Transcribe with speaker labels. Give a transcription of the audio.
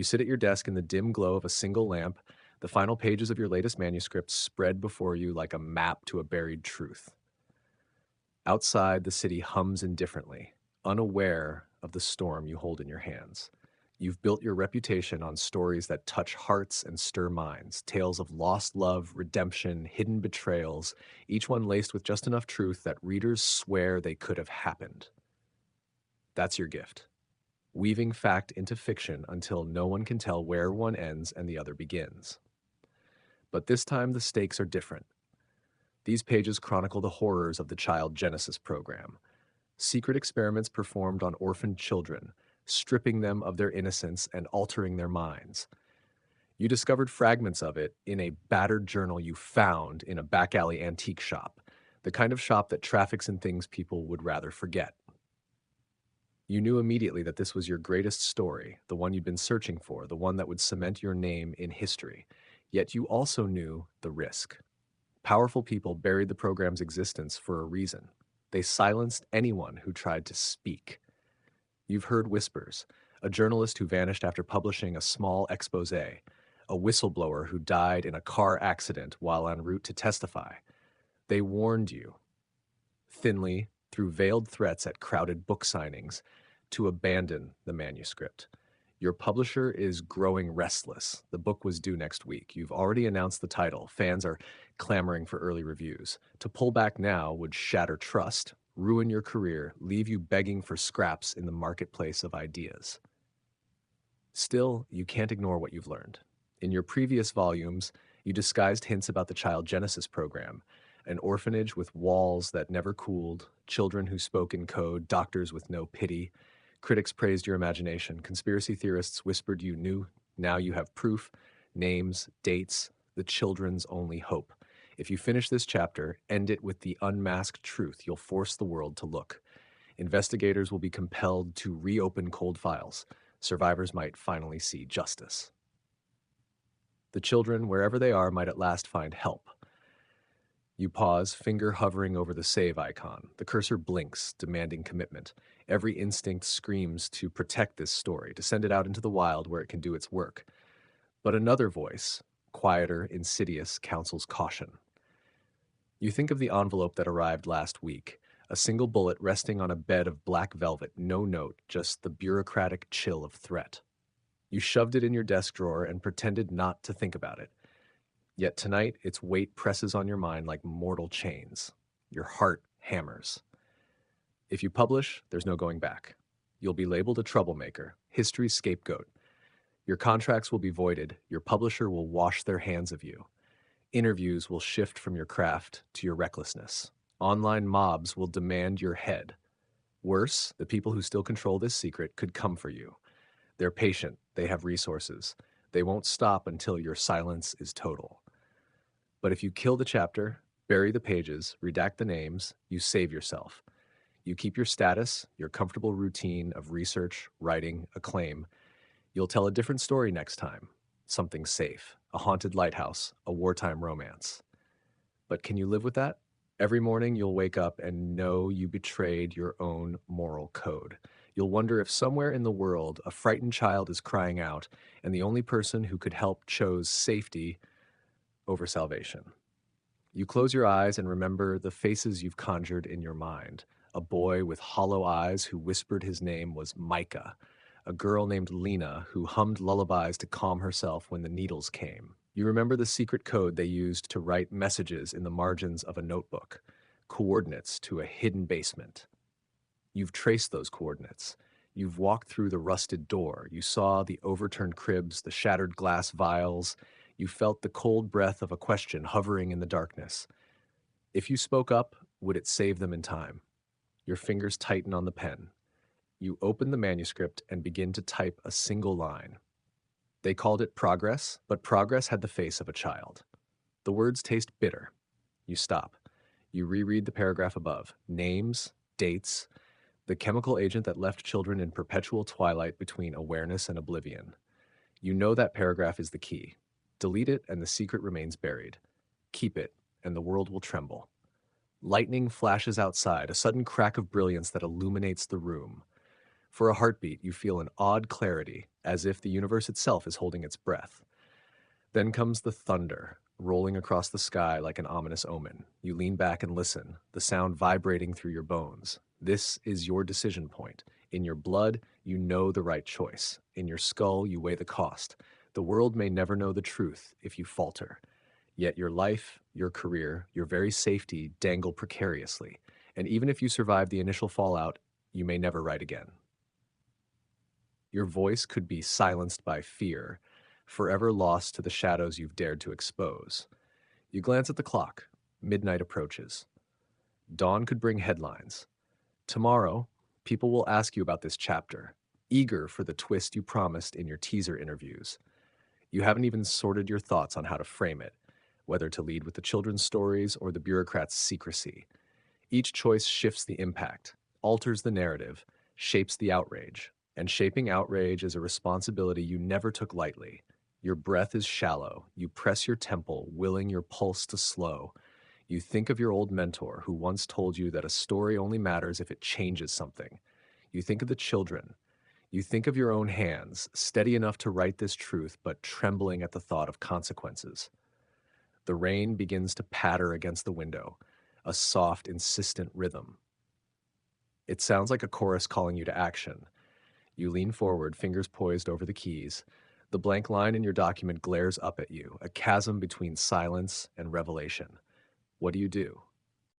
Speaker 1: You sit at your desk in the dim glow of a single lamp, the final pages of your latest manuscript spread before you like a map to a buried truth. Outside, the city hums indifferently, unaware of the storm you hold in your hands. You've built your reputation on stories that touch hearts and stir minds, tales of lost love, redemption, hidden betrayals, each one laced with just enough truth that readers swear they could have happened. That's your gift, weaving fact into fiction until no one can tell where one ends and the other begins. But this time the stakes are different. These pages chronicle the horrors of the Child Genesis program, secret experiments performed on orphaned children, stripping them of their innocence and altering their minds. You discovered fragments of it in a battered journal you found in a back alley antique shop, the kind of shop that traffics in things people would rather forget. You knew immediately that this was your greatest story, the one you'd been searching for, the one that would cement your name in history. Yet you also knew the risk. Powerful people buried the program's existence for a reason. They silenced anyone who tried to speak. You've heard whispers, a journalist who vanished after publishing a small expose, a whistleblower who died in a car accident while en route to testify. They warned you, thinly, through veiled threats at crowded book signings, to abandon the manuscript. Your publisher is growing restless. The book was due next week. You've already announced the title. Fans are clamoring for early reviews. To pull back now would shatter trust, ruin your career, leave you begging for scraps in the marketplace of ideas. Still, you can't ignore what you've learned. In your previous volumes, you disguised hints about the Child Genesis program, an orphanage with walls that never cooled, children who spoke in code, doctors with no pity. Critics praised your imagination. Conspiracy theorists whispered you knew. Now you have proof, names, dates, the children's only hope. If you finish this chapter, end it with the unmasked truth. You'll force the world to look. Investigators will be compelled to reopen cold files. Survivors might finally see justice. The children, wherever they are, might at last find help. You pause, finger hovering over the save icon. The cursor blinks, demanding commitment. Every instinct screams to protect this story, to send it out into the wild where it can do its work. But another voice, quieter, insidious, counsels caution. You think of the envelope that arrived last week, a single bullet resting on a bed of black velvet, no note, just the bureaucratic chill of threat. You shoved it in your desk drawer and pretended not to think about it. Yet tonight, its weight presses on your mind like mortal chains. Your heart hammers. If you publish, there's no going back. You'll be labeled a troublemaker, history's scapegoat. Your contracts will be voided. Your publisher will wash their hands of you. Interviews will shift from your craft to your recklessness. Online mobs will demand your head. Worse, the people who still control this secret could come for you. They're patient. They have resources. They won't stop until your silence is total. But if you kill the chapter, bury the pages, redact the names, you save yourself. You keep your status, your comfortable routine of research, writing, acclaim. You'll tell a different story next time. Something safe, a haunted lighthouse, a wartime romance. But can you live with that? Every morning you'll wake up and know you betrayed your own moral code. You'll wonder if somewhere in the world a frightened child is crying out and the only person who could help chose safety over salvation. You close your eyes and remember the faces you've conjured in your mind. A boy with hollow eyes who whispered his name was Micah. A girl named Lena who hummed lullabies to calm herself when the needles came. You remember the secret code they used to write messages in the margins of a notebook, coordinates to a hidden basement. You've traced those coordinates. You've walked through the rusted door. You saw the overturned cribs, the shattered glass vials. You felt the cold breath of a question hovering in the darkness. If you spoke up, would it save them in time? Your fingers tighten on the pen. You open the manuscript and begin to type a single line. They called it progress, but progress had the face of a child. The words taste bitter. You stop. You reread the paragraph above. Names, dates, the chemical agent that left children in perpetual twilight between awareness and oblivion. You know that paragraph is the key. Delete it and the secret remains buried. Keep it and the world will tremble. Lightning flashes outside, a sudden crack of brilliance that illuminates the room. For a heartbeat, you feel an odd clarity, as if the universe itself is holding its breath. Then comes the thunder, rolling across the sky like an ominous omen. You lean back and listen, the sound vibrating through your bones. This is your decision point. In your blood, you know the right choice. In your skull, you weigh the cost. The world may never know the truth if you falter. Yet your life, your career, your very safety dangle precariously. And even if you survive the initial fallout, you may never write again. Your voice could be silenced by fear, forever lost to the shadows you've dared to expose. You glance at the clock. Midnight approaches. Dawn could bring headlines. Tomorrow, people will ask you about this chapter, eager for the twist you promised in your teaser interviews. You haven't even sorted your thoughts on how to frame it, whether to lead with the children's stories or the bureaucrat's secrecy. Each choice shifts the impact, alters the narrative, shapes the outrage. And shaping outrage is a responsibility you never took lightly. Your breath is shallow. You press your temple, willing your pulse to slow. You think of your old mentor who once told you that a story only matters if it changes something. You think of the children. You think of your own hands, steady enough to write this truth, but trembling at the thought of consequences. The rain begins to patter against the window, a soft, insistent rhythm. It sounds like a chorus calling you to action. You lean forward, fingers poised over the keys. The blank line in your document glares up at you, a chasm between silence and revelation. What do you do?